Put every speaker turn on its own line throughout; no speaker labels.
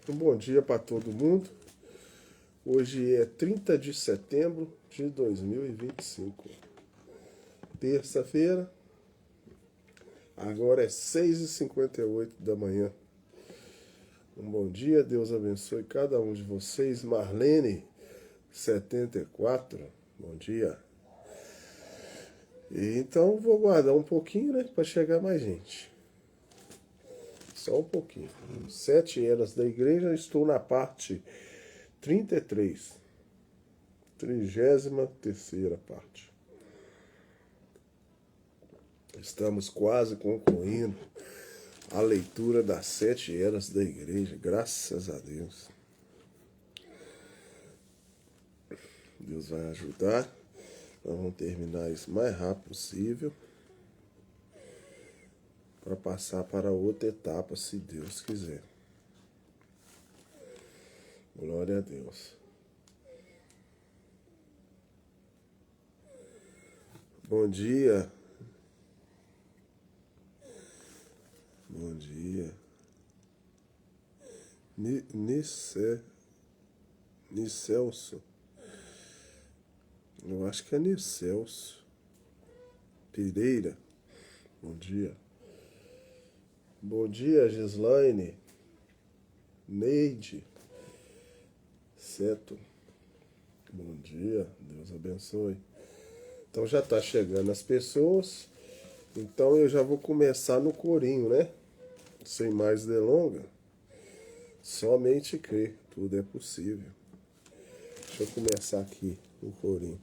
Um bom dia para todo mundo. Hoje é 30 de setembro de 2025. Terça-feira. Agora é 6h58 da manhã. Um bom dia, Deus abençoe cada um de vocês. Marlene, 74, bom dia. E então vou guardar um pouquinho, né, para chegar mais gente. Só um pouquinho. 7 eras da igreja, estou na parte 33. 33ª parte. Estamos quase concluindo a leitura das 7 eras da igreja, graças a Deus. Deus vai ajudar. Nós vamos terminar isso o mais rápido possível para passar para outra etapa, se Deus quiser. Glória a Deus. Bom dia. Bom dia. Nicelso. Eu acho que é Nicelso Pereira. Bom dia. Bom dia, Gislaine. Neide. Seto. Bom dia. Deus abençoe. Então já está chegando as pessoas. Então eu já vou começar no corinho, né? Sem mais delonga. Somente crer. Tudo é possível. Deixa eu começar aqui no corinho.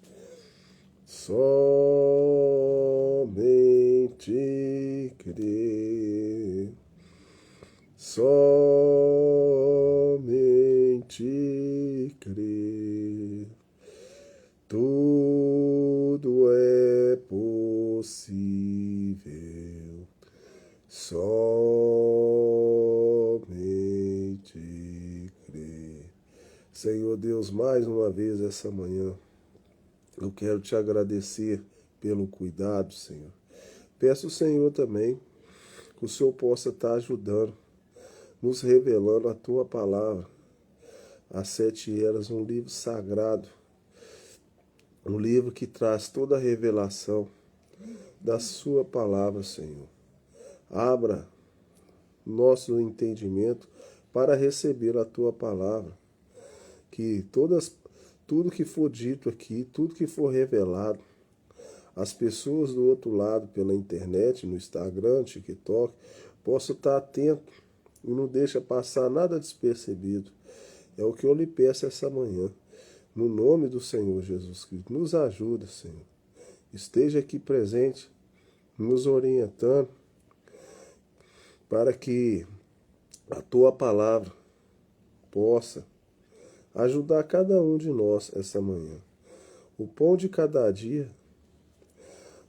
Somente crer. Somente crer. Tudo é possível. Somente crer. Senhor Deus, mais uma vez essa manhã, eu quero te agradecer pelo cuidado, Senhor. Peço, Senhor, também que o Senhor possa estar ajudando, nos revelando a Tua palavra, as 7 eras, um livro sagrado, um livro que traz toda a revelação da Sua palavra, Senhor. Abra nosso entendimento para receber a Tua palavra, que tudo que for dito aqui, tudo que for revelado, as pessoas do outro lado, pela internet, no Instagram, TikTok, possam estar atentos e não deixa passar nada despercebido. É o que eu lhe peço essa manhã. No nome do Senhor Jesus Cristo, nos ajuda, Senhor. Esteja aqui presente, nos orientando, para que a Tua palavra possa ajudar cada um de nós essa manhã. O pão de cada dia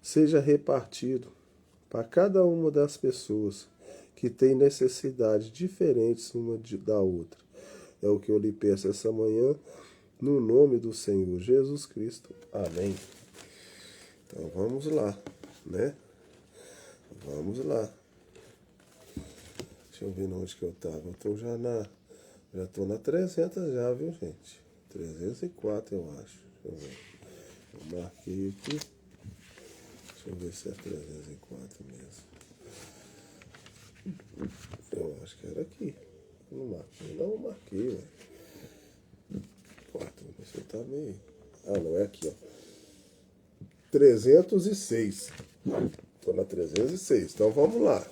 seja repartido para cada uma das pessoas que tem necessidades diferentes uma da outra. É o que eu lhe peço essa manhã, no nome do Senhor Jesus Cristo. Amém. Então vamos lá, né? Vamos lá. Deixa eu ver onde que eu estava. Eu estou já estou na 300 já, viu, gente? 304, eu acho. Deixa eu ver. Eu marquei aqui. Deixa eu ver se é 304 mesmo. Eu acho que era aqui. Eu não marquei, não. Eu marquei, velho. 4, você tá meio... Ah, não, é aqui, ó. 306. Estou na 306. Então vamos lá.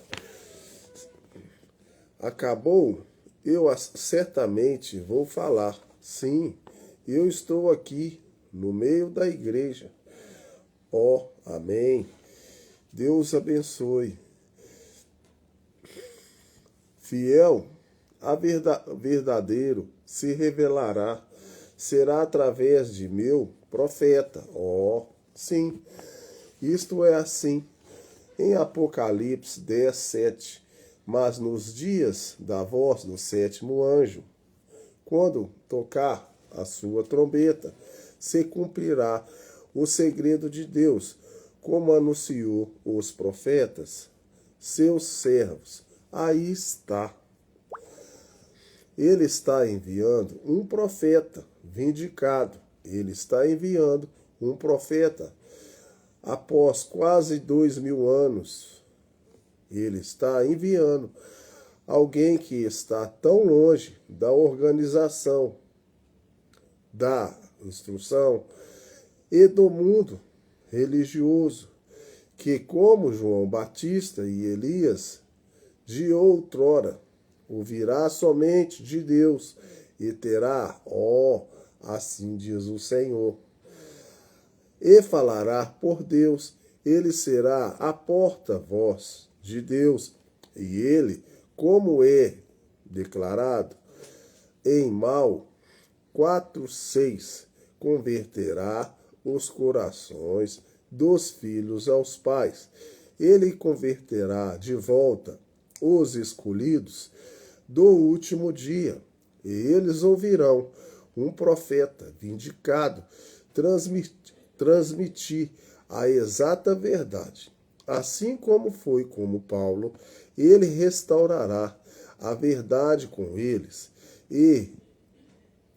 Acabou? Eu certamente vou falar. Sim, eu estou aqui no meio da igreja. Ó, amém. Deus abençoe. Fiel, verdadeiro se revelará. Será através de meu profeta. Ó, sim. Isto é assim. Em Apocalipse 10, 7. Mas nos dias da voz do 7º anjo, quando tocar a sua trombeta, se cumprirá o segredo de Deus, como anunciou os profetas, seus servos. Aí está. Ele está enviando um profeta vindicado. Ele está enviando um profeta. Após quase 2000 anos, ele está enviando alguém que está tão longe da organização, da instrução e do mundo religioso, que como João Batista e Elias, de outrora, ouvirá somente de Deus e terá, assim diz o Senhor, e falará por Deus, ele será a porta-voz de Deus, e ele, como é declarado em Mal 4:6, converterá os corações dos filhos aos pais. Ele converterá de volta os escolhidos do último dia, e eles ouvirão um profeta vindicado transmitir a exata verdade. Assim como foi como Paulo, ele restaurará a verdade com eles, e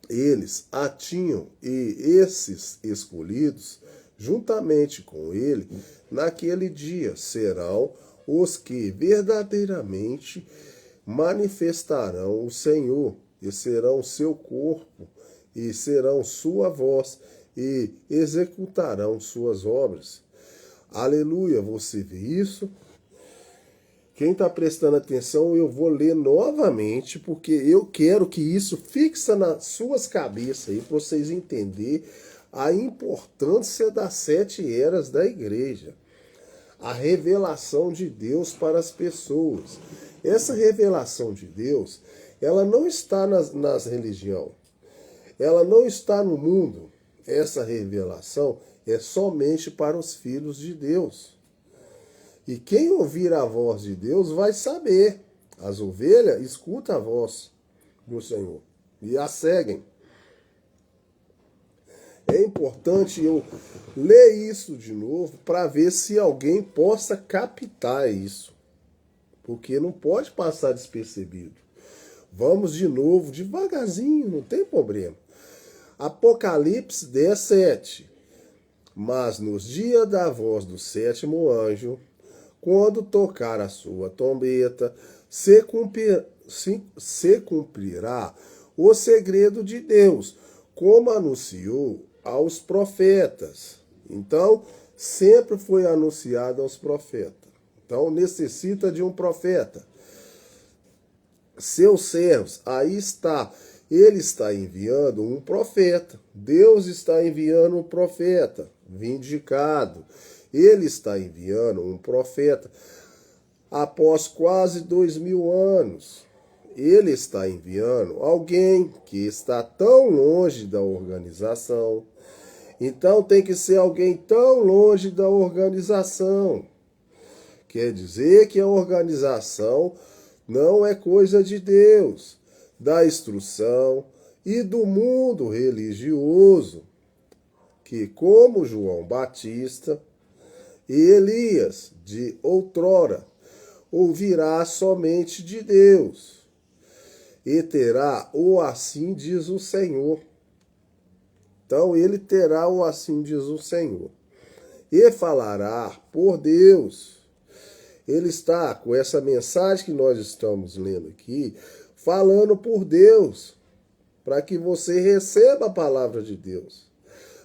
eles a tinham, e esses escolhidos, juntamente com ele, naquele dia serão os que verdadeiramente manifestarão o Senhor, e serão seu corpo, e serão sua voz, e executarão suas obras. Aleluia, você vê isso? Quem está prestando atenção, eu vou ler novamente, porque eu quero que isso fixe nas suas cabeças aí, para vocês entenderem a importância das 7 eras da igreja. A revelação de Deus para as pessoas. Essa revelação de Deus, ela não está nas religiões. Ela não está no mundo. Essa revelação é somente para os filhos de Deus. E quem ouvir a voz de Deus vai saber. As ovelhas escutam a voz do Senhor e a seguem. É importante eu ler isso de novo para ver se alguém possa captar isso. Porque não pode passar despercebido. Vamos de novo, devagarzinho, não tem problema. Apocalipse 10:7. Mas nos dias da voz do 7º anjo, quando tocar a sua trombeta, se cumprirá o segredo de Deus, como anunciou aos profetas. Então, sempre foi anunciado aos profetas. Então, necessita de um profeta. Seus servos, aí está. Ele está enviando um profeta. Deus está enviando um profeta vindicado. Ele está enviando um profeta após quase 2000 anos. Ele está enviando alguém que está tão longe da organização. Então tem que ser alguém tão longe da organização. Quer dizer que a organização não é coisa de Deus, da instrução e do mundo religioso, que como João Batista e Elias de outrora ouvirá somente de Deus, e terá o assim diz o Senhor. Então ele terá o assim diz o Senhor, e falará por Deus. Ele está com essa mensagem que nós estamos lendo aqui, falando por Deus, para que você receba a palavra de Deus.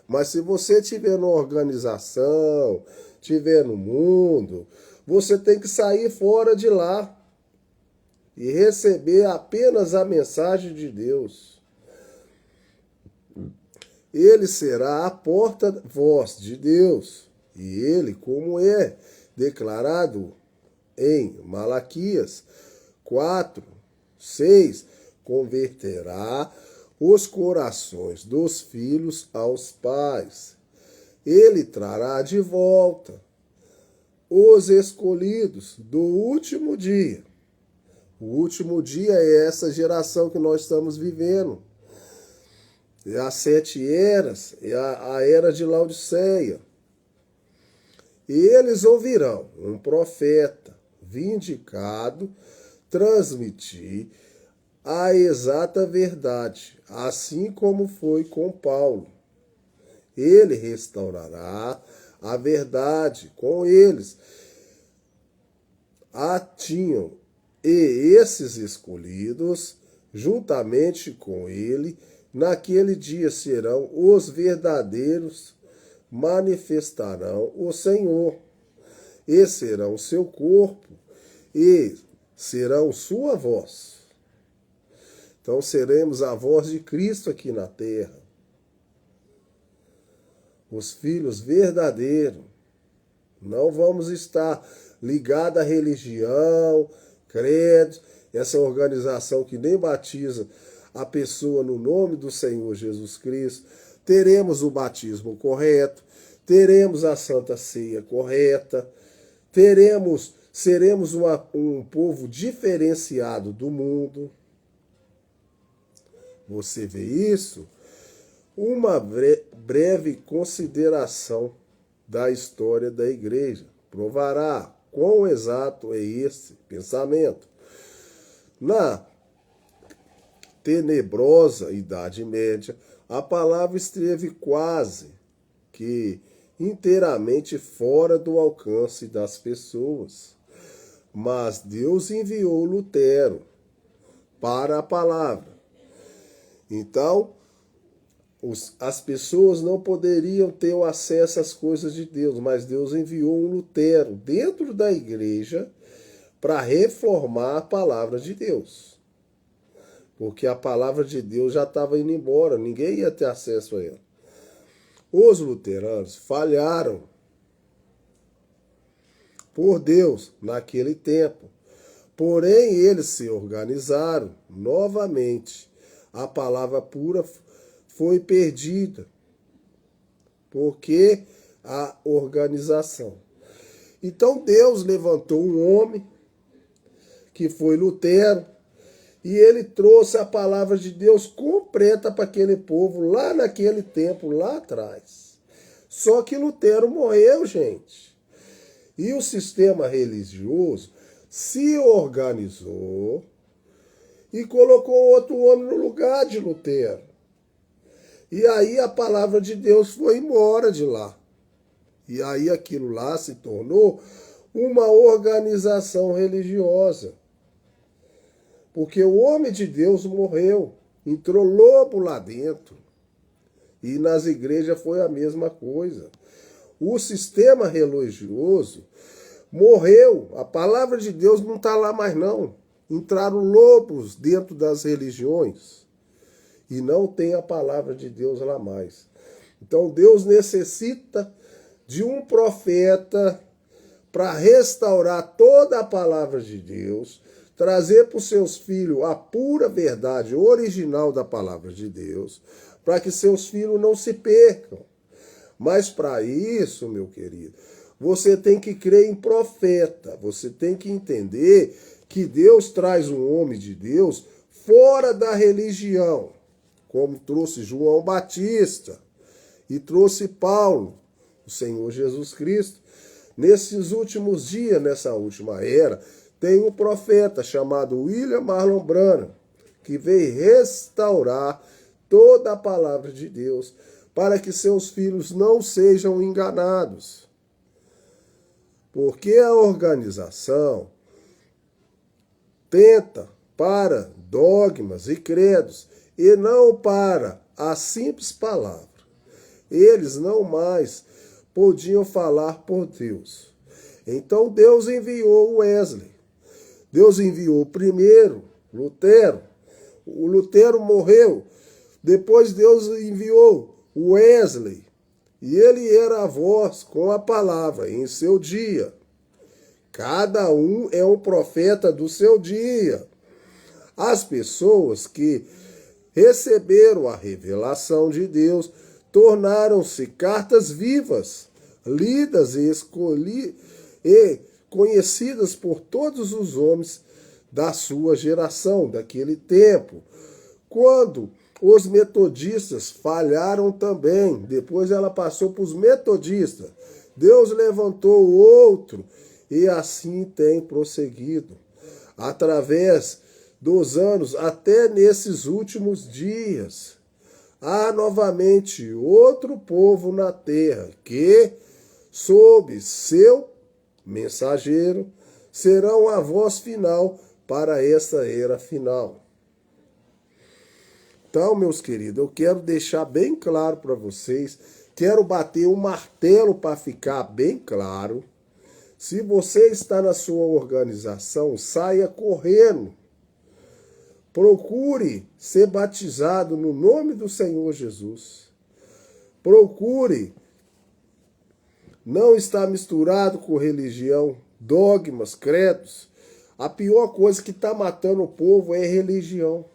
Mas se você estiver numa organização, estiver no mundo, você tem que sair fora de lá e receber apenas a mensagem de Deus. Ele será a porta-voz de Deus, e ele, como é declarado em Malaquias 4:6, converterá os corações dos filhos aos pais. Ele trará de volta os escolhidos do último dia. O último dia é essa geração que nós estamos vivendo. É as 7 eras, é a era de Laodiceia. E eles ouvirão um profeta vindicado transmitir a exata verdade, assim como foi com Paulo. Ele restaurará a verdade com eles. A tinham, e esses escolhidos, juntamente com ele, naquele dia serão os verdadeiros, manifestarão o Senhor, e serão seu corpo, e serão sua voz. Então seremos a voz de Cristo aqui na terra. Os filhos verdadeiros. Não vamos estar ligados à religião, credos, essa organização que nem batiza a pessoa no nome do Senhor Jesus Cristo. Teremos o batismo correto, teremos a Santa Ceia correta, seremos um povo diferenciado do mundo. Você vê isso? Uma breve consideração da história da igreja provará quão exato é esse pensamento. Na tenebrosa Idade Média, a palavra esteve quase que inteiramente fora do alcance das pessoas. Mas Deus enviou Lutero para a palavra. Então, as pessoas não poderiam ter o acesso às coisas de Deus, mas Deus enviou um Lutero dentro da igreja para reformar a palavra de Deus. Porque a palavra de Deus já estava indo embora, ninguém ia ter acesso a ela. Os luteranos falharam por Deus naquele tempo, porém eles se organizaram novamente. A palavra pura foi perdida, porque a organização. Então Deus levantou um homem, que foi Lutero, e ele trouxe a palavra de Deus completa para aquele povo, lá naquele tempo, lá atrás. Só que Lutero morreu, gente. E o sistema religioso se organizou e colocou outro homem no lugar de Lutero. E aí a palavra de Deus foi embora de lá. E aí aquilo lá se tornou uma organização religiosa. Porque o homem de Deus morreu, entrou lobo lá dentro. E nas igrejas foi a mesma coisa. O sistema religioso morreu, a palavra de Deus não está lá mais não. Entraram lobos dentro das religiões. E não tem a palavra de Deus lá mais. Então Deus necessita de um profeta para restaurar toda a palavra de Deus, trazer para os seus filhos a pura verdade original da palavra de Deus, para que seus filhos não se percam. Mas para isso, meu querido, você tem que crer em profeta, você tem que entender que Deus traz um homem de Deus fora da religião, como trouxe João Batista e trouxe Paulo, o Senhor Jesus Cristo. Nesses últimos dias, nessa última era, tem um profeta chamado William Marlon Branham, que veio restaurar toda a palavra de Deus, para que seus filhos não sejam enganados. Porque a organização tenta para dogmas e credos, e não para a simples palavra. Eles não mais podiam falar por Deus. Então Deus enviou Wesley. Deus enviou primeiro Lutero. O Lutero morreu. Depois Deus enviou Wesley. E ele era a voz com a palavra em seu dia. Cada um é um profeta do seu dia. As pessoas que receberam a revelação de Deus tornaram-se cartas vivas, lidas e conhecidas por todos os homens da sua geração, daquele tempo. Quando os metodistas falharam também, depois ela passou para os metodistas, Deus levantou outro e assim tem prosseguido. Através dos anos até nesses últimos dias. Há novamente outro povo na terra que, sob seu mensageiro, serão a voz final para esta era final. Então, meus queridos, eu quero deixar bem claro para vocês, quero bater um martelo para ficar bem claro. Se você está na sua organização, saia correndo. Procure ser batizado no nome do Senhor Jesus. Procure não estar misturado com religião, dogmas, credos. A pior coisa que está matando o povo é religião.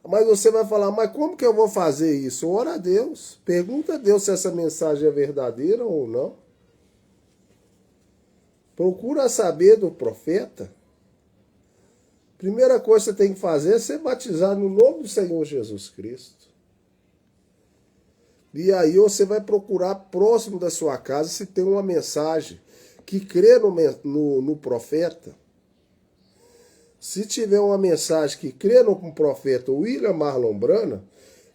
Mas você vai falar, mas como que eu vou fazer isso? Ora a Deus. Pergunta a Deus se essa mensagem é verdadeira ou não. Procura saber do profeta. Primeira coisa que você tem que fazer é ser batizado no nome do Senhor Jesus Cristo. E aí você vai procurar próximo da sua casa se tem uma mensagem que crê no profeta. Se tiver uma mensagem que crê no profeta William Marlon Branham,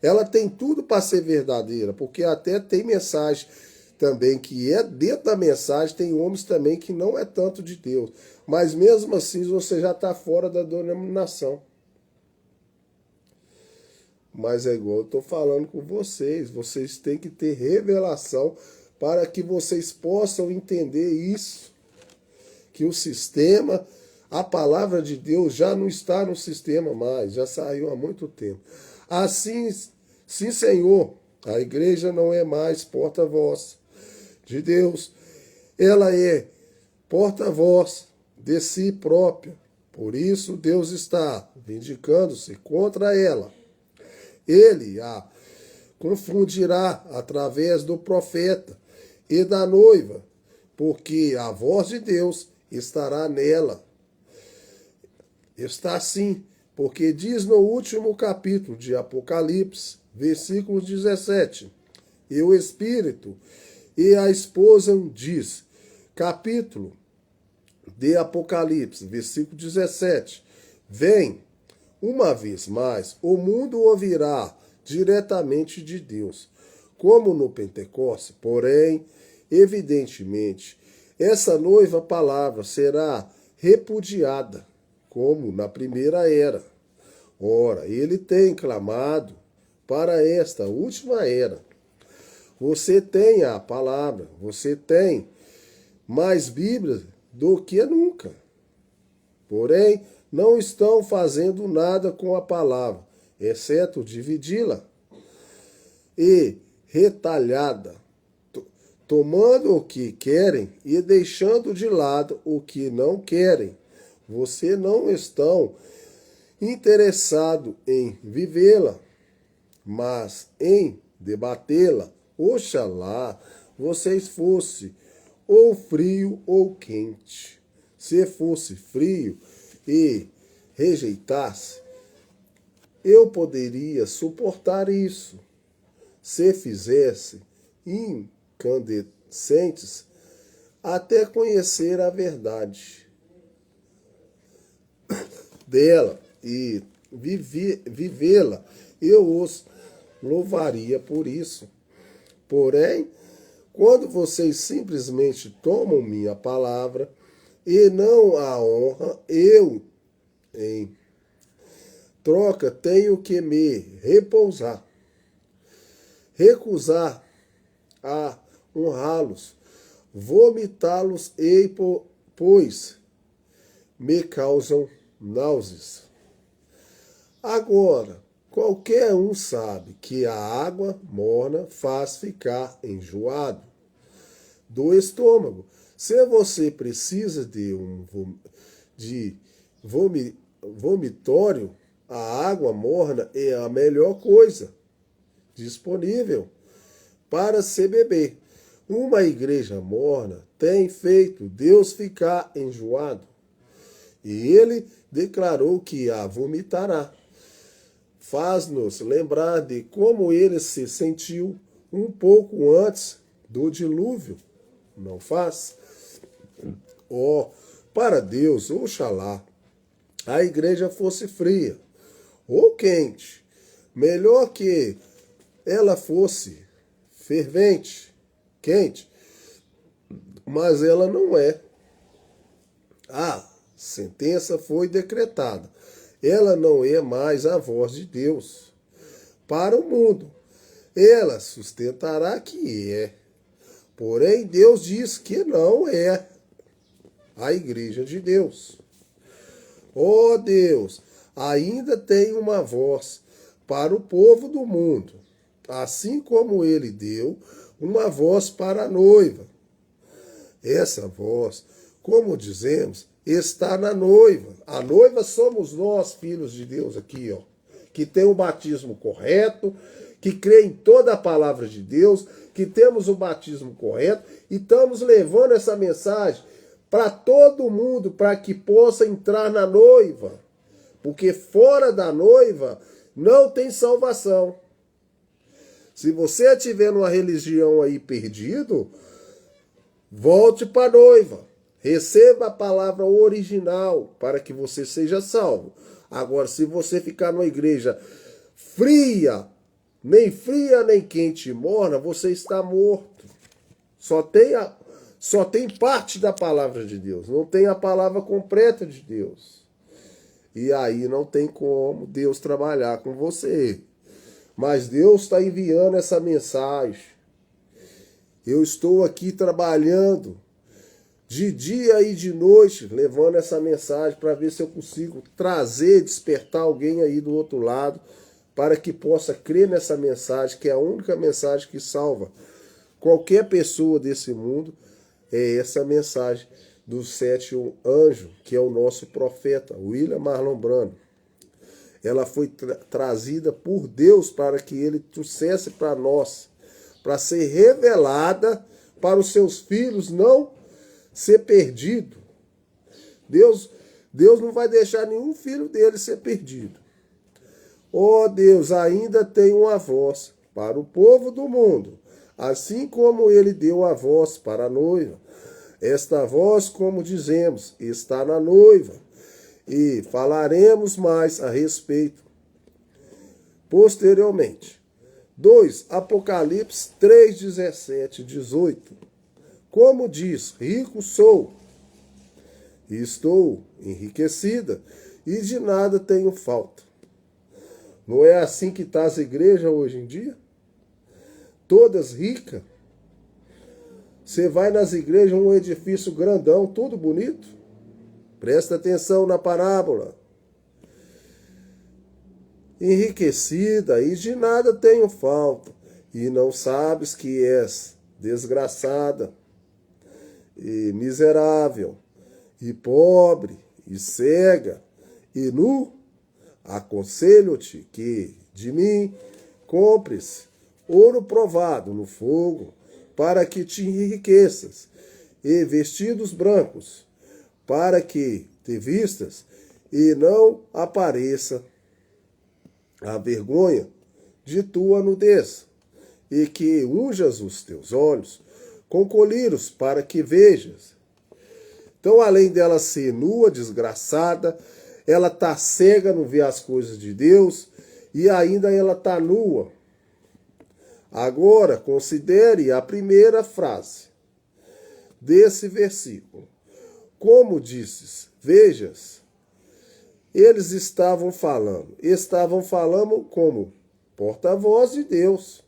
ela tem tudo para ser verdadeira, porque até tem mensagem também que é dentro da mensagem, tem homens também que não é tanto de Deus. Mas mesmo assim você já está fora da denominação. Mas é igual eu estou falando com vocês têm que ter revelação para que vocês possam entender isso. Que o sistema, a palavra de Deus já não está no sistema mais, já saiu há muito tempo. Assim, sim, Senhor, a igreja não é mais porta-voz de Deus, ela é porta-voz de si própria. Por isso, Deus está vindicando-se contra ela. Ele a confundirá através do profeta e da noiva, porque a voz de Deus estará nela. Está assim, porque diz no último capítulo de Apocalipse, versículo 17, e o Espírito e a esposa diz, capítulo de Apocalipse, versículo 17, vem, uma vez mais, o mundo ouvirá diretamente de Deus, como no Pentecoste, porém, evidentemente, essa noiva palavra será repudiada, como na primeira era. Ora, ele tem clamado para esta última era. Você tem a palavra, você tem mais Bíblia do que nunca. Porém, não estão fazendo nada com a palavra, exceto dividi-la e retalhada, tomando o que querem e deixando de lado o que não querem. Você não estão interessado em vivê-la, mas em debatê-la. Oxalá vocês fossem ou frio ou quente. Se fosse frio e rejeitasse, eu poderia suportar isso. Se fizesse incandescentes, até conhecer a verdade dela e vivê-la, eu os louvaria por isso. Porém, quando vocês simplesmente tomam minha palavra e não a honra, eu, em troca, tenho que me repousar, recusar a honrá-los, vomitá-los, pois me causam náuseas. Agora, qualquer um sabe que a água morna faz ficar enjoado do estômago. Se você precisa de vomitório, a água morna é a melhor coisa disponível para se beber. Uma igreja morna tem feito Deus ficar enjoado. E ele declarou que a vomitará. Faz-nos lembrar de como ele se sentiu um pouco antes do dilúvio. Não faz? Para Deus, oxalá, a igreja fosse fria ou quente. Melhor que ela fosse fervente, quente, mas ela não é. A sentença foi decretada. Ela não é mais a voz de Deus para o mundo. Ela sustentará que é. Porém, Deus diz que não é a igreja de Deus. Oh Deus, ainda tem uma voz para o povo do mundo, assim como ele deu uma voz para a noiva. Essa voz, como dizemos, está na noiva. A noiva somos nós, filhos de Deus aqui, ó, que tem o batismo correto, que crê em toda a palavra de Deus, que temos o batismo correto e estamos levando essa mensagem para todo mundo, para que possa entrar na noiva. Porque fora da noiva não tem salvação. Se você estiver numa religião aí perdido, volte para a noiva. Receba a palavra original para que você seja salvo. Agora, se você ficar numa igreja fria nem quente e morna, você está morto. Só tem parte da palavra de Deus, não tem a palavra completa de Deus. E aí não tem como Deus trabalhar com você. Mas Deus está enviando essa mensagem. Eu estou aqui trabalhando de dia e de noite, levando essa mensagem para ver se eu consigo trazer, despertar alguém aí do outro lado, para que possa crer nessa mensagem, que é a única mensagem que salva qualquer pessoa desse mundo. É essa mensagem dos 7 anjos, que é o nosso profeta, William Marlon Branham. Ela foi trazida por Deus para que ele trouxesse para nós, para ser revelada para os seus filhos não ser perdido. Deus não vai deixar nenhum filho dele ser perdido. Oh Deus, ainda tem uma voz para o povo do mundo, assim como ele deu a voz para a noiva. Esta voz, como dizemos, está na noiva, e falaremos mais a respeito posteriormente. 2. Apocalipse 3, 17, 18. Como diz, rico sou, e estou enriquecida, e de nada tenho falta. Não é assim que está as igrejas hoje em dia? Todas ricas. Você vai nas igrejas, um edifício grandão, tudo bonito. Presta atenção na parábola. Enriquecida, e de nada tenho falta, e não sabes que és desgraçada, e miserável, e pobre, e cega, e nu. Aconselho-te que de mim compres ouro provado no fogo, para que te enriqueças, e vestidos brancos, para que te vistas e não apareça a vergonha de tua nudez, e que unjas os teus olhos com colírios para que vejas. Então, além dela ser nua, desgraçada, ela está cega, não vê as coisas de Deus, e ainda ela está nua. Agora, considere a primeira frase desse versículo. Como disses, vejas, eles estavam falando como porta-voz de Deus.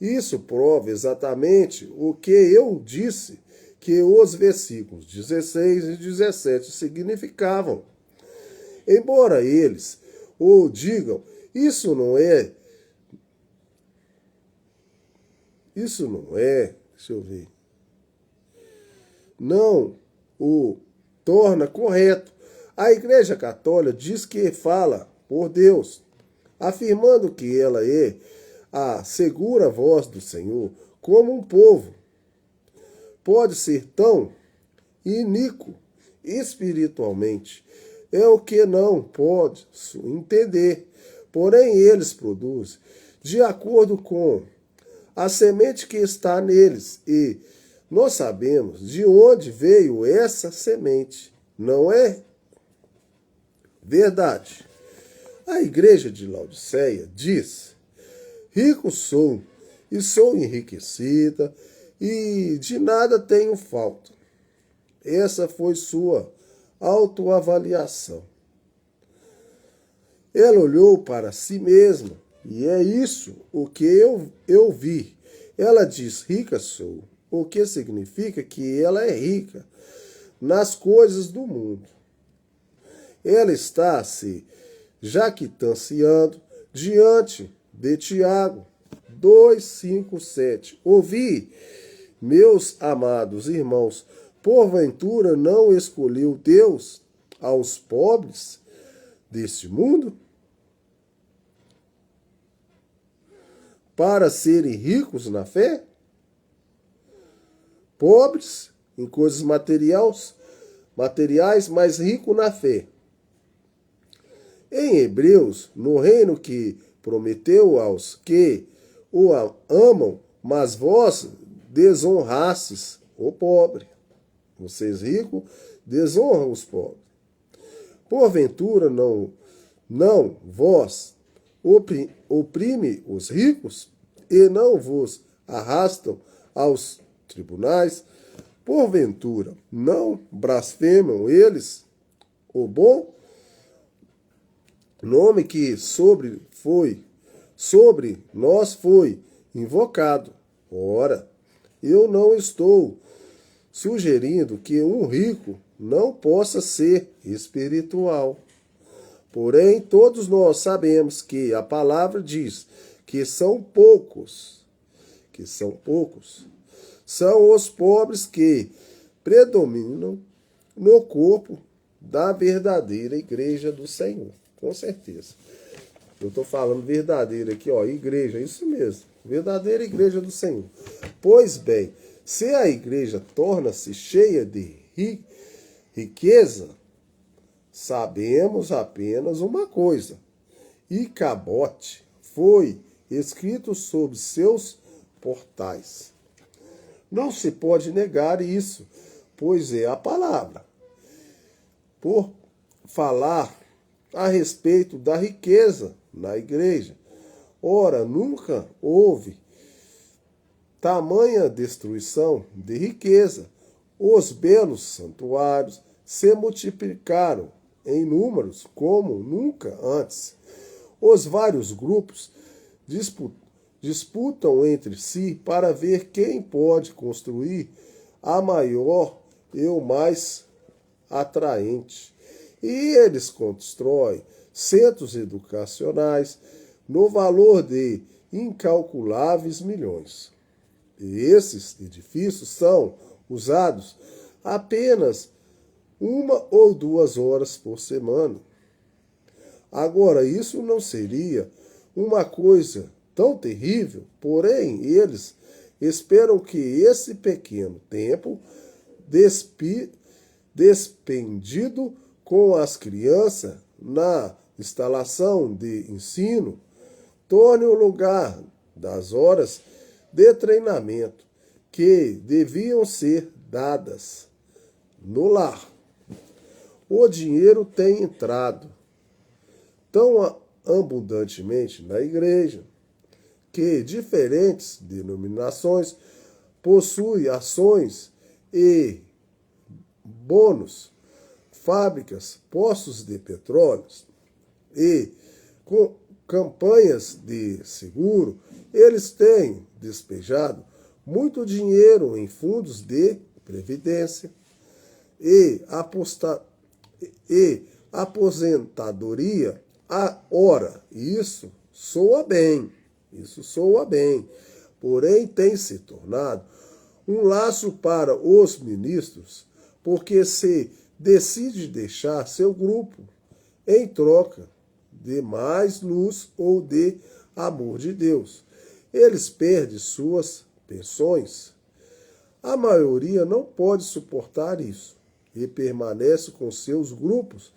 Isso prova exatamente o que eu disse que os versículos 16 e 17 significavam. Embora eles o digam, isso não é, deixa eu ver, não o torna correto. A Igreja Católica diz que fala por Deus, afirmando que ela é a segura voz do Senhor, como um povo pode ser tão iníquo espiritualmente. É o que não pode entender. Porém, eles produzem de acordo com a semente que está neles. E nós sabemos de onde veio essa semente. Não é verdade. A igreja de Laodiceia diz: rico sou, e sou enriquecida, e de nada tenho falta. Essa foi sua autoavaliação. Ela olhou para si mesma, e é isso o que eu vi. Ela diz: rica sou, o que significa que ela é rica nas coisas do mundo. Ela está se jactanciando diante de Tiago 2:5-7. Ouvi, meus amados irmãos, porventura não escolheu Deus aos pobres deste mundo para serem ricos na fé? Pobres em coisas materiais, mas ricos na fé. Em Hebreus, no reino que prometeu aos que o amam, mas vós desonrastes o pobre. Vocês ricos desonram os pobres. Porventura não vós oprime os ricos e não vos arrastam aos tribunais? Porventura não blasfemam eles o bom nome que sobre nós foi invocado? Ora, eu não estou sugerindo que um rico não possa ser espiritual. Porém, todos nós sabemos que a palavra diz que são poucos, são os pobres que predominam no corpo da verdadeira igreja do Senhor. Com certeza. Eu estou falando verdadeira aqui, ó, igreja, isso mesmo, verdadeira igreja do Senhor. Pois bem, se a igreja torna-se cheia de riqueza, sabemos apenas uma coisa: Icabote foi escrito sobre seus portais. Não se pode negar isso, pois é a palavra. Por falar a respeito da riqueza na igreja, ora, nunca houve tamanha destruição de riqueza. Os belos santuários se multiplicaram em números como nunca antes. Os vários grupos disputam entre si para ver quem pode construir a maior e o mais atraente. E eles constroem centros educacionais no valor de incalculáveis milhões. E esses edifícios são usados apenas 1 ou 2 horas por semana. Agora, isso não seria uma coisa tão terrível, porém, eles esperam que esse pequeno tempo despendido com as crianças na instalação de ensino torne o lugar das horas de treinamento que deviam ser dadas no lar. O dinheiro tem entrado tão abundantemente na igreja que diferentes denominações possuem ações e bônus, fábricas, postos de petróleo e com campanhas de seguro. Eles têm despejado muito dinheiro em fundos de previdência e aposentadoria. Ora, isso soa bem, porém tem se tornado um laço para os ministros, porque se decide deixar seu grupo em troca de mais luz ou de amor de Deus. Eles perdem suas pensões. A maioria não pode suportar isso e permanece com seus grupos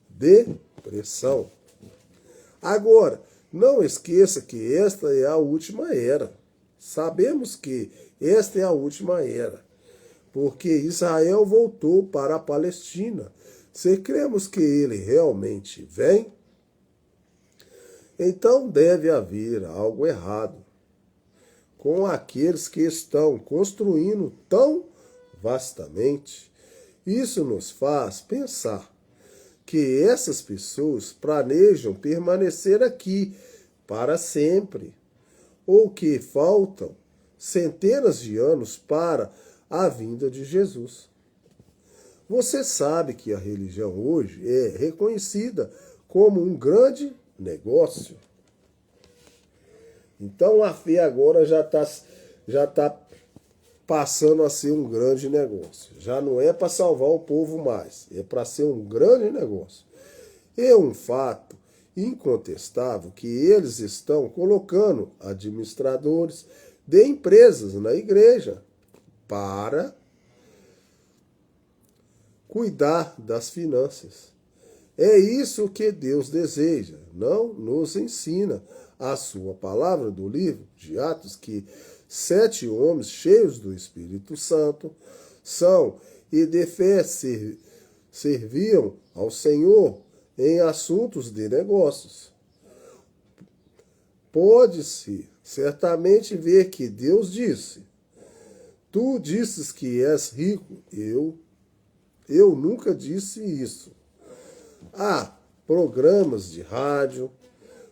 de pressão. Agora, não esqueça que esta é a última era. Sabemos que esta é a última era, porque Israel voltou para a Palestina Se cremos que ele realmente vem, então deve haver algo errado com aqueles que estão construindo tão vastamente. Isso nos faz pensar que essas pessoas planejam permanecer aqui para sempre, ou que faltam centenas de anos para a vinda de Jesus. Você sabe que a religião hoje é reconhecida como um grande negócio. Então a fé agora já tá passando a ser um grande negócio. Já não é para salvar o povo mais, é para ser um grande negócio. É um fato incontestável que eles estão colocando administradores de empresas na igreja para cuidar das finanças. É isso que Deus deseja, não nos ensina a sua palavra do livro de Atos que 7 homens cheios do Espírito Santo são e de fé serviam ao Senhor em assuntos de negócios. Pode-se certamente ver que Deus disse: tu disses que és rico, eu nunca disse isso. Há programas de rádio,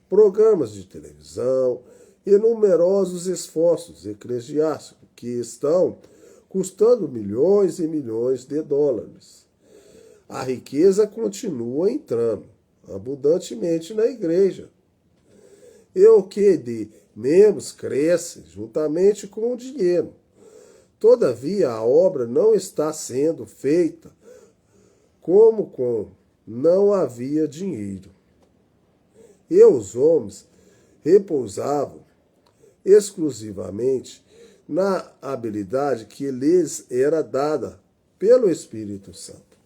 programas de televisão e numerosos esforços eclesiásticos que estão custando milhões e milhões de dólares. A riqueza continua entrando abundantemente na igreja. E o que de membros cresce juntamente com o dinheiro. Todavia, a obra não está sendo feita como não havia dinheiro. E os homens repousavam exclusivamente na habilidade que lhes era dada pelo Espírito Santo.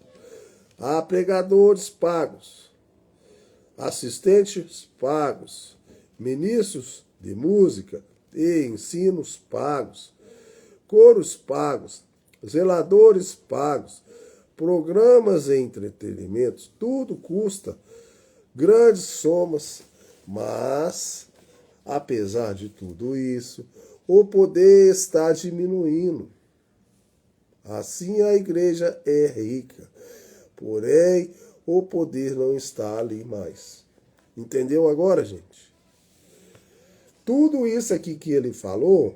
Há pregadores pagos, assistentes pagos, ministros de música e ensinos pagos, coros pagos, zeladores pagos, programas e entretenimentos, tudo custa grandes somas, mas, apesar de tudo isso, o poder está diminuindo. Assim a igreja é rica, porém o poder não está ali mais. Entendeu agora, gente? Tudo isso aqui que ele falou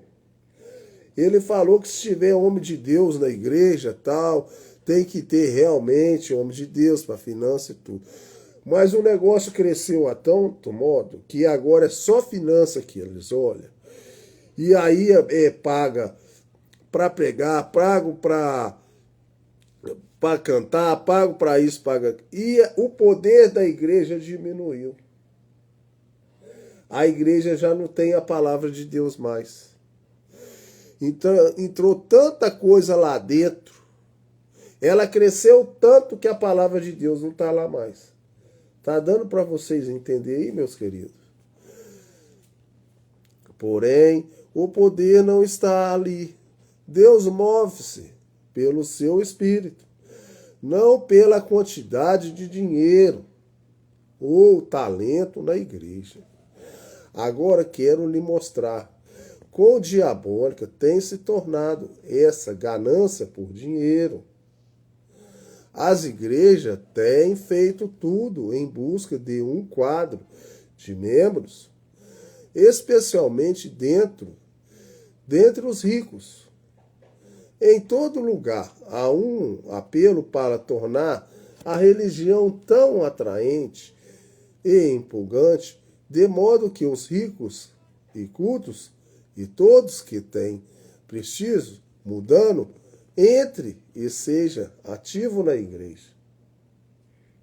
que se tiver homem de Deus na igreja, tal, tem que ter realmente homem de Deus para finança e tudo. Mas o negócio cresceu a tanto modo que agora é só finança que eles olham. E aí paga para pregar, pago para cantar, pago para isso, paga. E o poder da igreja diminuiu. A igreja já não tem a palavra de Deus mais. Então entrou tanta coisa lá dentro. Ela cresceu tanto que a palavra de Deus não está lá mais. Tá dando para vocês entender aí, meus queridos? Porém, o poder não está ali. Deus move-se pelo seu espírito, não pela quantidade de dinheiro ou talento na igreja. Agora quero lhe mostrar quão diabólica tem se tornado essa ganância por dinheiro. As igrejas têm feito tudo em busca de um quadro de membros, especialmente dentre os ricos. Em todo lugar há um apelo para tornar a religião tão atraente e empolgante, de modo que os ricos e cultos e todos que têm prestígio mudando, entre e seja ativo na igreja.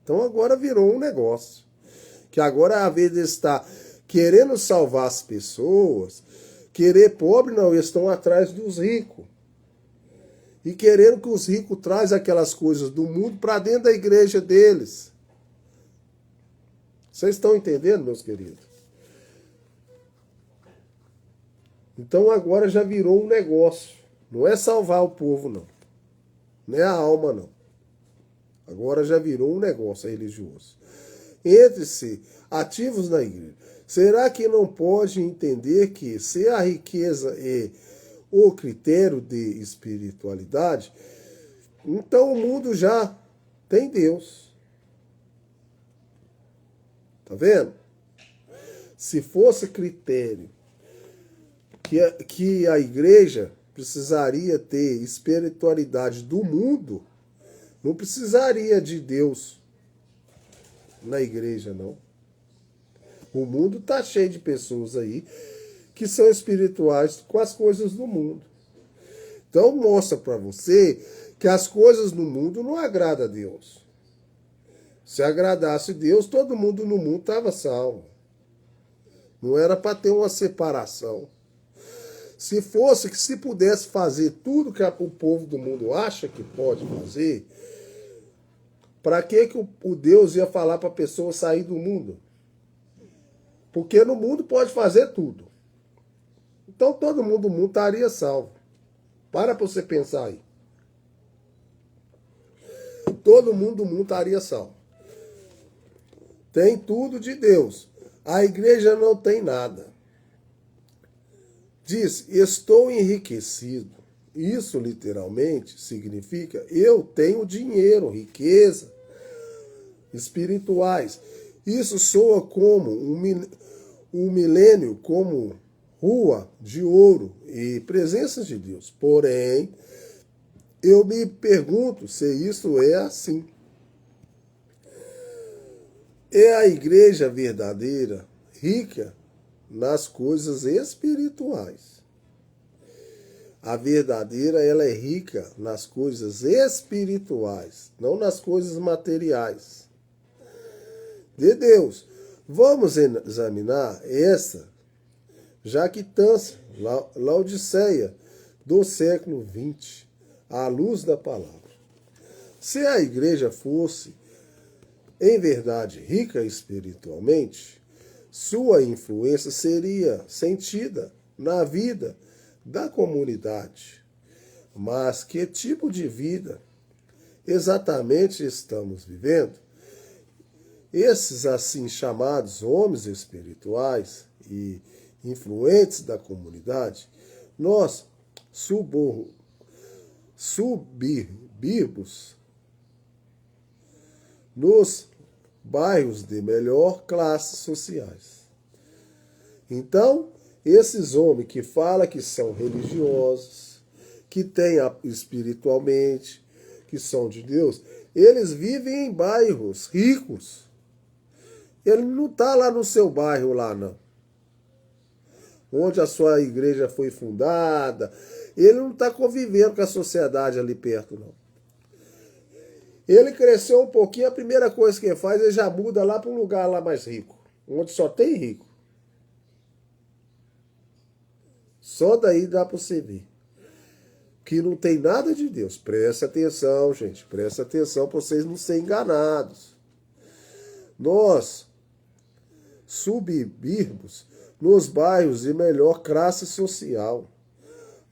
Então agora virou um negócio. Que agora, a vez de estar querendo salvar as pessoas, querer pobre, não, eles estão atrás dos ricos. E querendo que os ricos trazem aquelas coisas do mundo para dentro da igreja deles. Vocês estão entendendo, meus queridos? Então agora já virou um negócio. Não é salvar o povo, não. Não é a alma, não. Agora já virou um negócio religioso. Entre-se ativos na igreja. Será que não pode entender que, se a riqueza é o critério de espiritualidade, então o mundo já tem Deus? Tá vendo? Se fosse critério que a igreja precisaria ter espiritualidade do mundo, não precisaria de Deus na igreja, não. O mundo está cheio de pessoas aí que são espirituais com as coisas do mundo. Então mostra para você que as coisas no mundo não agradam a Deus. Se agradasse Deus, todo mundo no mundo estava salvo. Não era para ter uma separação. Se fosse que se pudesse fazer tudo que o povo do mundo acha que pode fazer, para que o Deus ia falar para a pessoa sair do mundo? Porque no mundo pode fazer tudo. Então todo mundo do mundo estaria salvo. Para você pensar aí. Todo mundo do mundo estaria salvo. Tem tudo de Deus. A igreja não tem nada. Diz, estou enriquecido. Isso literalmente significa eu tenho dinheiro, riqueza, espirituais. Isso soa como um milênio, como rua de ouro e presença de Deus. Porém, eu me pergunto se isso é assim. É a igreja verdadeira, rica nas coisas espirituais. A verdadeira, ela é rica nas coisas espirituais, não nas coisas materiais de Deus. Vamos examinar essa jactância, Laodiceia, do século XX, à luz da palavra. Se a igreja fosse, em verdade, rica espiritualmente, sua influência seria sentida na vida da comunidade. Mas que tipo de vida exatamente estamos vivendo? Esses assim chamados homens espirituais e influentes da comunidade, nós subimos nos bairros de melhor classe sociais. Então, esses homens que falam que são religiosos, que têm espiritualmente, que são de Deus, eles vivem em bairros ricos. Ele não está lá no seu bairro lá, não. Onde a sua igreja foi fundada. Ele não está convivendo com a sociedade ali perto, não. Ele cresceu um pouquinho, a primeira coisa que ele faz, ele já muda lá para um lugar lá mais rico, onde só tem rico. Só daí dá para você ver que não tem nada de Deus. Presta atenção, gente, presta atenção para vocês não serem enganados. Nós subimos nos bairros de melhor classe social,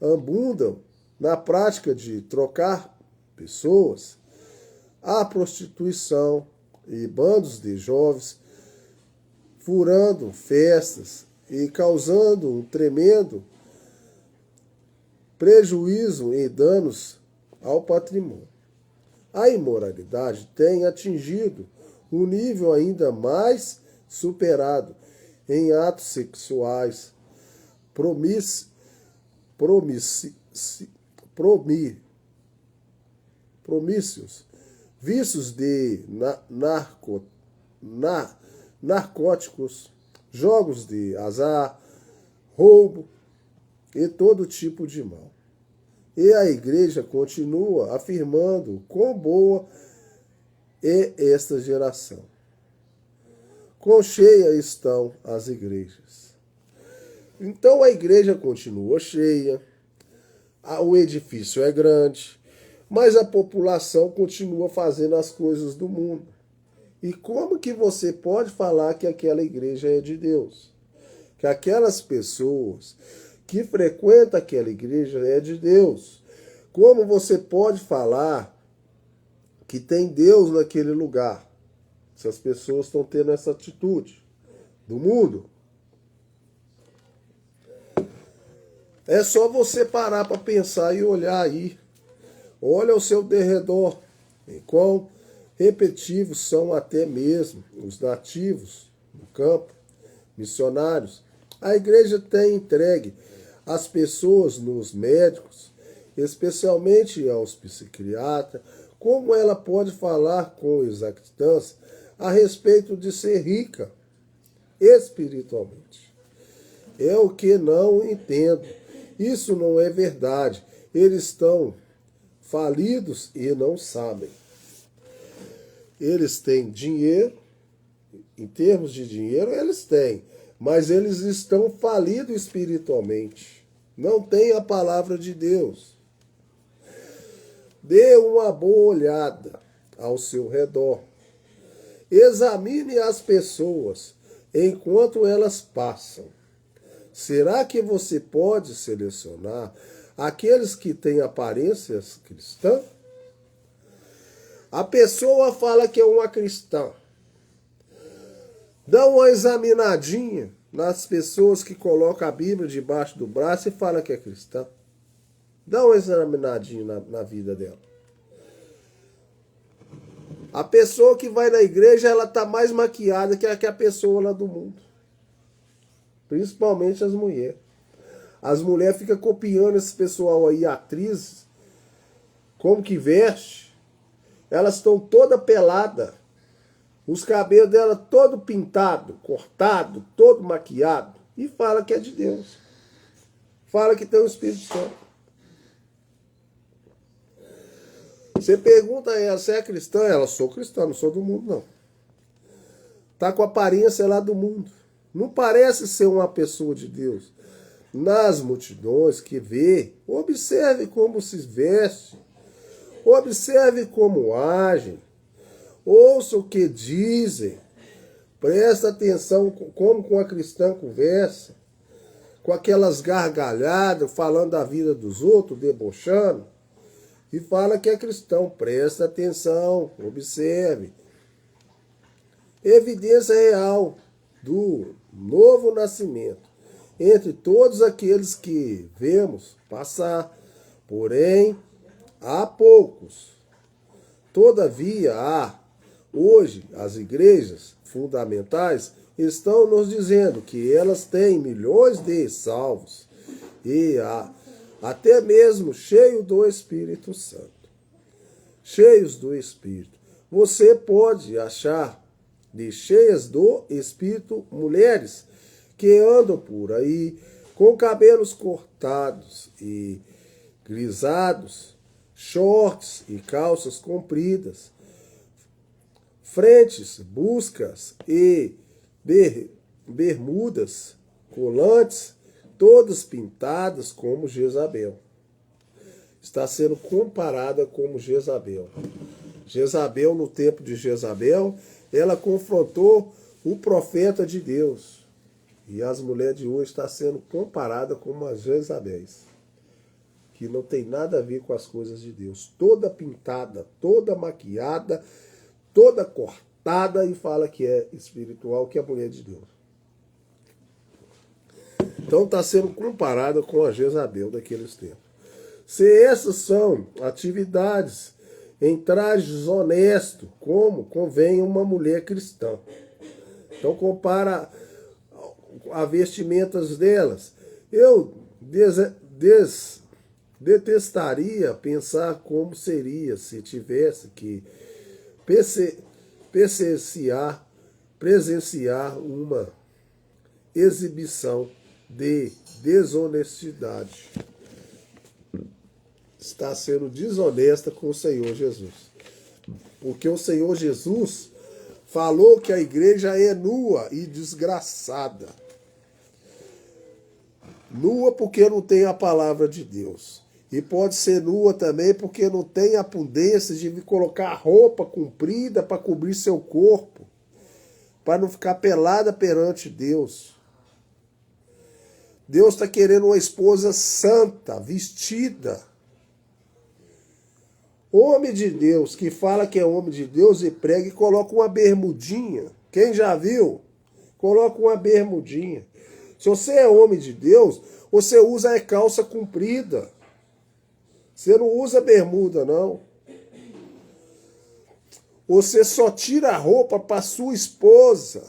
abundam na prática de trocar pessoas, a prostituição e bandos de jovens furando festas e causando um tremendo prejuízo e danos ao patrimônio. A imoralidade tem atingido um nível ainda mais superado em atos sexuais promícios, vícios de narcóticos, jogos de azar, roubo e todo tipo de mal. E a igreja continua afirmando quão boa é esta geração. Quão cheia estão as igrejas. Então a igreja continua cheia, o edifício é grande, mas a população continua fazendo as coisas do mundo. E como que você pode falar que aquela igreja é de Deus? Que aquelas pessoas que frequentam aquela igreja é de Deus? Como você pode falar que tem Deus naquele lugar. Se as pessoas estão tendo essa atitude do mundo, é só você parar para pensar e olhar aí. Olha ao seu derredor, em quão repetitivos são até mesmo os nativos no campo, missionários. A igreja tem entregue as pessoas nos médicos, especialmente aos psiquiatras, como ela pode falar com exatidão a respeito de ser rica espiritualmente. É o que não entendo. Isso não é verdade. Eles estão falidos e não sabem. Eles têm dinheiro, em termos de dinheiro, eles têm, mas eles estão falidos espiritualmente. Não têm a palavra de Deus. Dê uma boa olhada ao seu redor. Examine as pessoas enquanto elas passam. Será que você pode selecionar aqueles que têm aparências cristãs? A pessoa fala que é uma cristã. Dá uma examinadinha nas pessoas que colocam a Bíblia debaixo do braço e fala que é cristã. Dá uma examinadinha na vida dela. A pessoa que vai na igreja, ela está mais maquiada que a pessoa lá do mundo. Principalmente as mulheres. As mulheres ficam copiando esse pessoal aí, atrizes, como que veste. Elas estão toda pelada. Os cabelos dela todo pintado, cortado, todo maquiado. E fala que é de Deus. Fala que tem o Espírito Santo. Você pergunta a ela, você é cristã? Ela, sou cristã, não sou do mundo, não. Tá com a aparência lá do mundo. Não parece ser uma pessoa de Deus. Nas multidões que vê, observe como se veste, observe como agem, ouça o que dizem, presta atenção como com a cristã conversa, com aquelas gargalhadas, falando da vida dos outros, debochando, e fala que é cristão. Presta atenção, observe. Evidência real do novo nascimento entre todos aqueles que vemos passar, porém, há poucos. Todavia, hoje, as igrejas fundamentais estão nos dizendo que elas têm milhões de salvos e até mesmo cheio do Espírito Santo. Cheios do Espírito. Você pode achar de cheias do Espírito mulheres que andam por aí com cabelos cortados e grisados, shorts e calças compridas, frentes, buscas e bermudas, colantes, todas pintadas como Jezabel. Está sendo comparada como Jezabel. Jezabel, no tempo de Jezabel, ela confrontou o profeta de Deus. E as mulheres de hoje estão sendo comparadas como as Jezabéis, que não tem nada a ver com as coisas de Deus. Toda pintada, toda maquiada, toda cortada e fala que é espiritual, que é mulher de Deus. Então está sendo comparada com a Jezabel daqueles tempos. Se essas são atividades em trajes honestos, como convém uma mulher cristã. Então compara as vestimentas delas. Eu detestaria pensar como seria se tivesse que presenciar uma exibição de desonestidade. Está sendo desonesta com o Senhor Jesus. Porque o Senhor Jesus falou que a igreja é nua e desgraçada. Nua porque não tem a palavra de Deus. E pode ser nua também porque não tem a prudência de colocar roupa comprida para cobrir seu corpo, para não ficar pelada perante Deus. Deus está querendo uma esposa santa, vestida. Homem de Deus que fala que é homem de Deus e prega e coloca uma bermudinha. Quem já viu? Coloca uma bermudinha. Se você é homem de Deus, você usa calça comprida. Você não usa bermuda, não. Você só tira a roupa para sua esposa.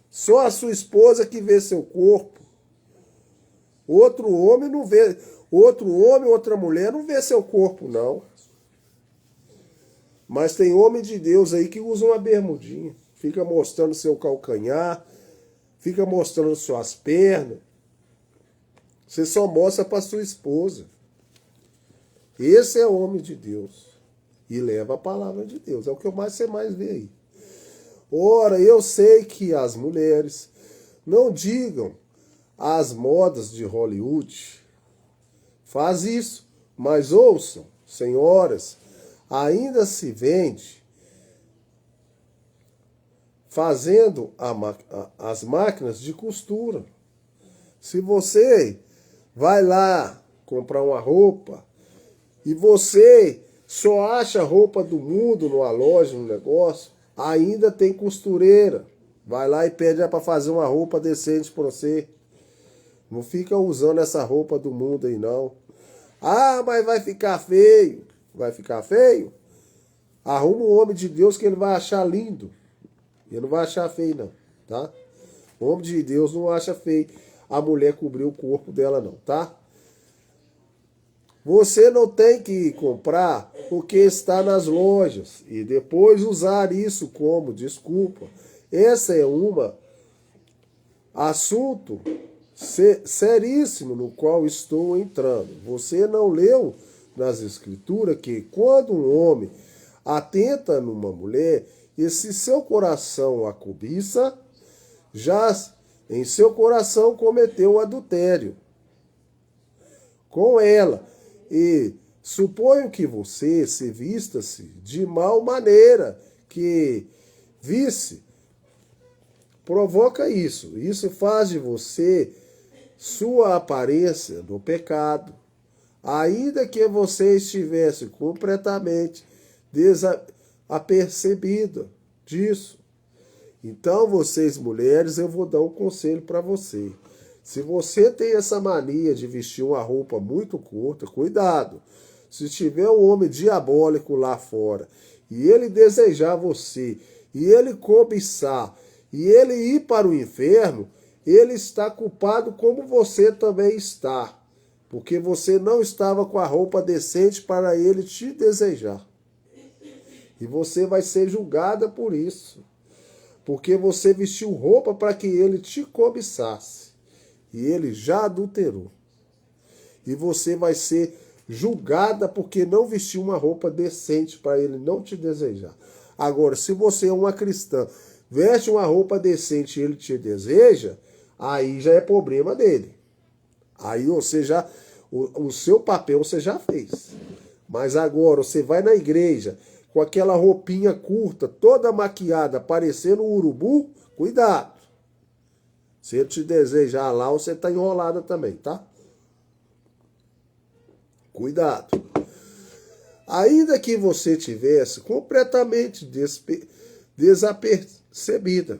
Só a sua esposa que vê seu corpo. Outro homem não vê. Outro homem, outra mulher não vê seu corpo, não. Mas tem homem de Deus aí que usa uma bermudinha. Fica mostrando seu calcanhar. Fica mostrando suas pernas. Você só mostra para sua esposa. Esse é o homem de Deus. E leva a palavra de Deus. É o que você mais vê aí. Ora, eu sei que as mulheres não digam as modas de Hollywood. Faz isso. Mas ouçam, senhoras, ainda se vende fazendo as máquinas de costura. Se você vai lá comprar uma roupa e você só acha roupa do mundo numa loja, num negócio, ainda tem costureira. Vai lá e pede para fazer uma roupa decente para você. Não fica usando essa roupa do mundo aí, não. Ah, mas vai ficar feio. Vai ficar feio? Arruma um homem de Deus que ele vai achar lindo. Ele não vai achar feio, não, tá? O homem de Deus não acha feio a mulher cobrir o corpo dela, não, tá? Você não tem que comprar o que está nas lojas e depois usar isso como desculpa. Esse é um assunto seríssimo no qual estou entrando. Você não leu nas escrituras que quando um homem atenta numa mulher, e se seu coração a cobiça, já em seu coração cometeu o adultério com ela. E suponho que você se vista-se de mal maneira, que vice provoca isso. Isso faz de você sua aparência no pecado, ainda que você estivesse completamente desapercebida disso. Então, vocês mulheres, eu vou dar um conselho para você. Se você tem essa mania de vestir uma roupa muito curta, cuidado. Se tiver um homem diabólico lá fora e ele desejar você, e ele cobiçar, e ele ir para o inferno, ele está culpado como você também está. Porque você não estava com a roupa decente para ele te desejar. E você vai ser julgada por isso. Porque você vestiu roupa para que ele te cobiçasse. E ele já adulterou. E você vai ser julgada porque não vestiu uma roupa decente para ele não te desejar. Agora, se você é uma cristã, veste uma roupa decente e ele te deseja, aí já é problema dele. Aí você já, o seu papel você já fez. Mas agora você vai na igreja com aquela roupinha curta, toda maquiada, parecendo um urubu, cuidado. Se ele te desejar lá, você está enrolada também, tá? Cuidado. Ainda que você tivesse completamente desapercebida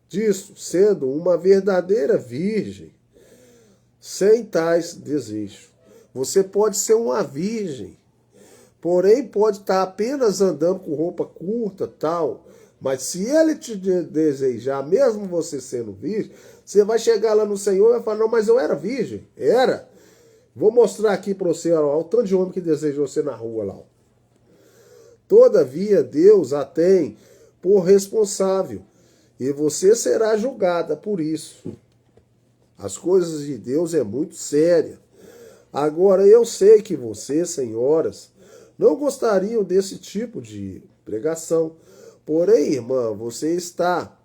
disso, sendo uma verdadeira virgem, sem tais desejos. Você pode ser uma virgem, porém pode estar apenas andando com roupa curta, tal. Mas se ele te desejar, mesmo você sendo virgem, você vai chegar lá no Senhor e vai falar, não, mas eu era virgem. Era. Vou mostrar aqui para você, ó, o tanto de homem que desejou você na rua lá. Ó. Todavia, Deus a tem por responsável, e você será julgada por isso. As coisas de Deus é muito séria. Agora, eu sei que vocês, senhoras, não gostariam desse tipo de pregação. Porém, irmã, você está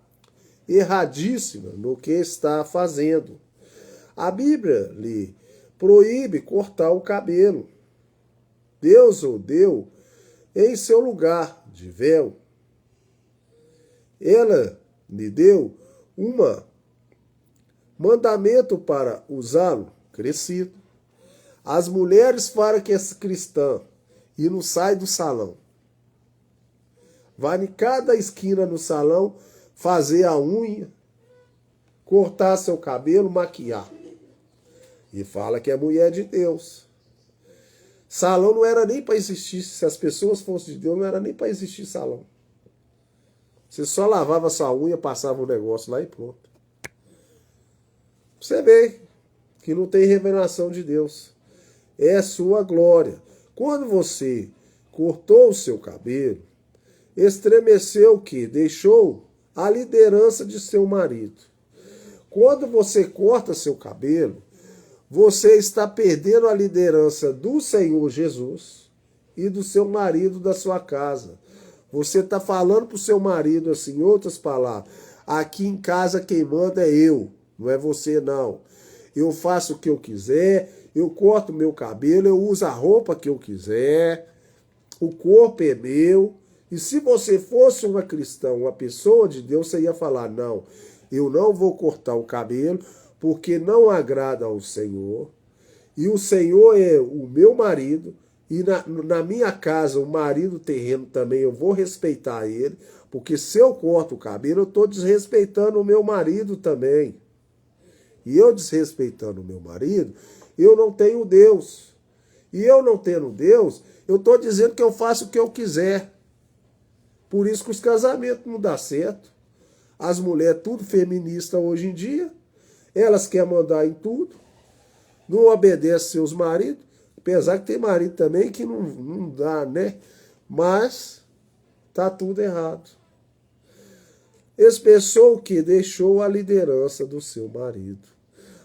erradíssima no que está fazendo. A Bíblia lhe proíbe cortar o cabelo. Deus o deu em seu lugar de véu. Ela lhe deu mandamento para usá-lo crescido. As mulheres falam que é cristã e não sai do salão. Vai em cada esquina no salão fazer a unha, cortar seu cabelo, maquiar. E fala que é mulher de Deus. Salão não era nem para existir. Se as pessoas fossem de Deus, não era nem para existir salão. Você só lavava sua unha, passava o negócio lá e pronto. Você vê que não tem revelação de Deus. É sua glória. Quando você cortou o seu cabelo, estremeceu o quê? Deixou a liderança de seu marido. Quando você corta seu cabelo, você está perdendo a liderança do Senhor Jesus e do seu marido da sua casa. Você está falando para o seu marido assim, em outras palavras, aqui em casa quem manda é eu, não é você não. Eu faço o que eu quiser, eu corto meu cabelo, eu uso a roupa que eu quiser, o corpo é meu. E se você fosse uma cristã, uma pessoa de Deus, você ia falar, não, eu não vou cortar o cabelo, porque não agrada ao Senhor, e o Senhor é o meu marido, e na minha casa, o marido terreno também, eu vou respeitar ele, porque se eu corto o cabelo, eu estou desrespeitando o meu marido também. E eu desrespeitando o meu marido, eu não tenho Deus. E eu não tendo Deus, eu estou dizendo que eu faço o que eu quiser. Por isso que os casamentos não dão certo. As mulheres tudo feministas hoje em dia, elas querem mandar em tudo, não obedecem seus maridos, apesar que tem marido também que não dá, né? Mas tá tudo errado. Esse pessoa que deixou a liderança do seu marido.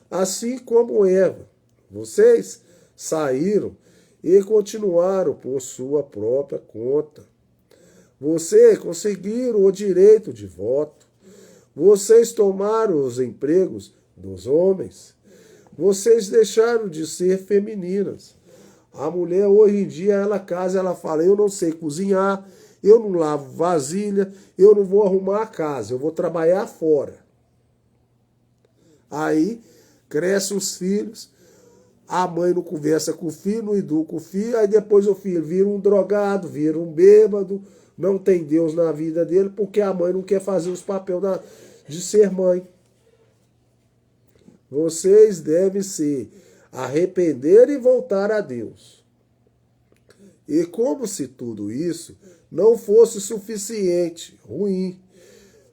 Assim como Eva, vocês saíram e continuaram por sua própria conta. Vocês conseguiram o direito de voto. Vocês tomaram os empregos dos homens. Vocês deixaram de ser femininas. A mulher hoje em dia, ela casa, ela fala, eu não sei cozinhar, eu não lavo vasilha, eu não vou arrumar a casa, eu vou trabalhar fora. Aí, crescem os filhos, a mãe não conversa com o filho, não educa o filho, aí depois o filho vira um drogado, vira um bêbado, não tem Deus na vida dele, porque a mãe não quer fazer os papéis de ser mãe. Vocês devem se arrepender e voltar a Deus. E como se tudo isso não fosse suficiente, ruim,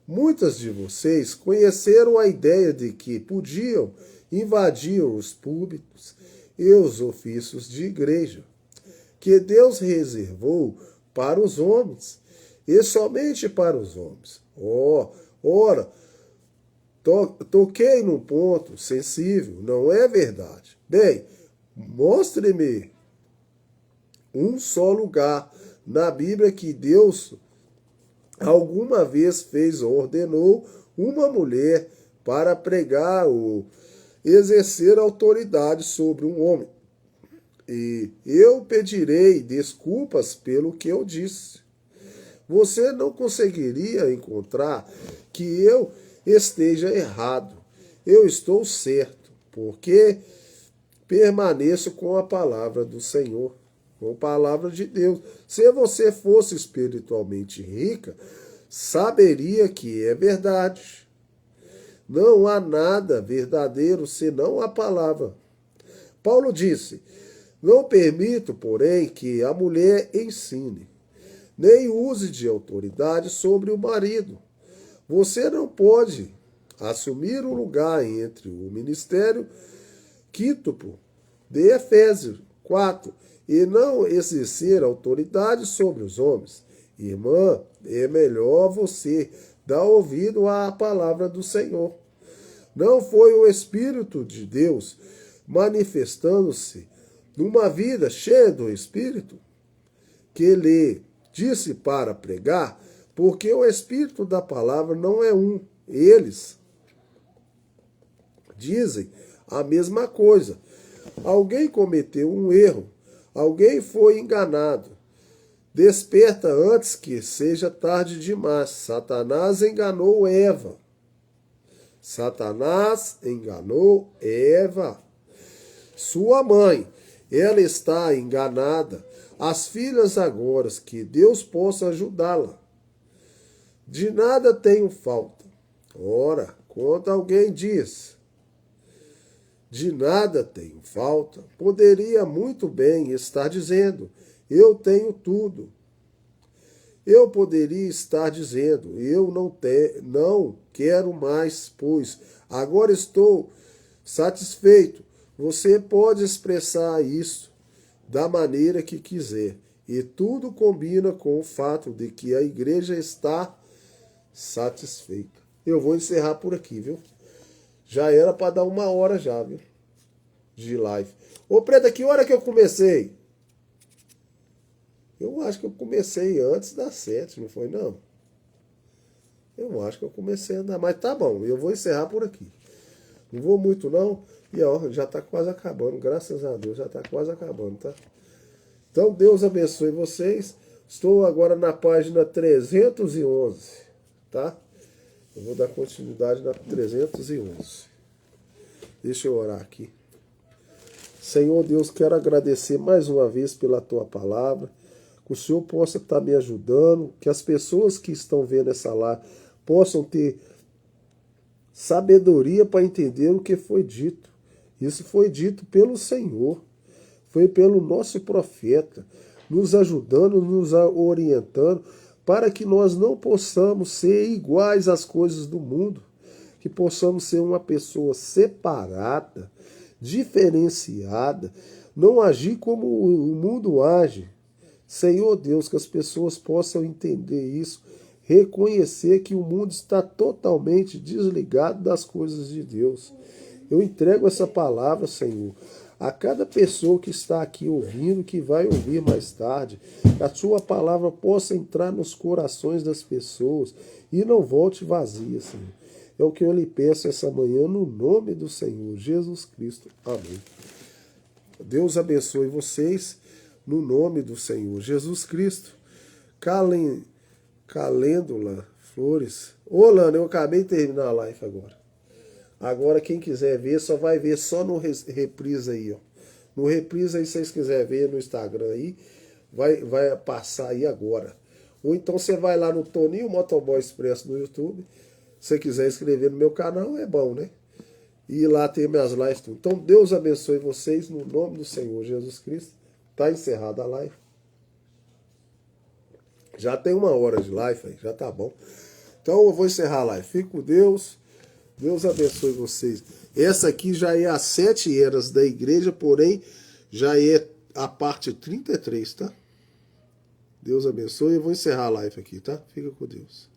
muitas de vocês conheceram a ideia de que podiam invadir os púlpitos e os ofícios de igreja, que Deus reservou para os homens, e somente para os homens. Ora, toquei num ponto sensível, não é verdade? Bem, mostre-me um só lugar na Bíblia que Deus alguma vez ordenou uma mulher para pregar ou exercer autoridade sobre um homem. E eu pedirei desculpas pelo que eu disse. Você não conseguiria encontrar que eu esteja errado. Eu estou certo, porque permaneço com a palavra do Senhor, com a palavra de Deus. Se você fosse espiritualmente rica, saberia que é verdade. Não há nada verdadeiro senão a palavra. Paulo disse, não permito, porém, que a mulher ensine, nem use de autoridade sobre o marido. Você não pode assumir um lugar entre o ministério quíntuplo de Efésios 4 e não exercer autoridade sobre os homens. Irmã, é melhor você dar ouvido à palavra do Senhor. Não foi o Espírito de Deus manifestando-se numa vida cheia do Espírito que lhe disse para pregar, porque o Espírito da palavra não é um. Eles dizem a mesma coisa. Alguém cometeu um erro, alguém foi enganado. Desperta antes que seja tarde demais. Satanás enganou Eva. Satanás enganou Eva. Sua mãe, ela está enganada as filhas agora, que Deus possa ajudá-la. De nada tenho falta. Ora, quando alguém diz, de nada tenho falta, poderia muito bem estar dizendo, eu tenho tudo. Eu poderia estar dizendo, eu não quero mais, pois agora estou satisfeito. Você pode expressar isso da maneira que quiser. E tudo combina com o fato de que a igreja está satisfeita. Eu vou encerrar por aqui, viu? Já era para dar 1 hora já, viu? De live. Ô, Preta, que hora que eu comecei? Eu acho que eu comecei antes das 7, não foi não? Eu acho que eu comecei a andar, mas tá bom, eu vou encerrar por aqui. Não vou muito não, e ó, já tá quase acabando, graças a Deus, já tá quase acabando, tá? Então Deus abençoe vocês. Estou agora na página 311, tá? Eu vou dar continuidade na 311. Deixa eu orar aqui. Senhor Deus, quero agradecer mais uma vez pela tua palavra. Que o Senhor possa estar me ajudando, que as pessoas que estão vendo essa live possam ter sabedoria para entender o que foi dito. Isso foi dito pelo Senhor, foi pelo nosso profeta, nos ajudando, nos orientando, para que nós não possamos ser iguais às coisas do mundo, que possamos ser uma pessoa separada, diferenciada, não agir como o mundo age. Senhor Deus, que as pessoas possam entender isso, reconhecer que o mundo está totalmente desligado das coisas de Deus. Eu entrego essa palavra, Senhor, a cada pessoa que está aqui ouvindo, que vai ouvir mais tarde, que a sua palavra possa entrar nos corações das pessoas e não volte vazia, Senhor. É o que eu lhe peço essa manhã, no nome do Senhor Jesus Cristo. Amém. Deus abençoe vocês. No nome do Senhor Jesus Cristo. Calêndula Flores. Ô, Lana, eu acabei de terminar a live agora. Agora, quem quiser ver, só vai ver só no reprise aí, ó. No reprise aí, se vocês quiserem ver no Instagram aí, vai passar aí agora. Ou então você vai lá no Toninho Motoboy Expresso no YouTube. Se você quiser inscrever no meu canal, é bom, né? E lá tem minhas lives tudo. Então, Deus abençoe vocês no nome do Senhor Jesus Cristo. Tá encerrada a live. Já tem 1 hora de live aí, já tá bom. Então eu vou encerrar a live. Fique com Deus. Deus abençoe vocês. Essa aqui já é as 7 eras da igreja, porém já é a parte 33, tá? Deus abençoe. Eu vou encerrar a live aqui, tá? Fica com Deus.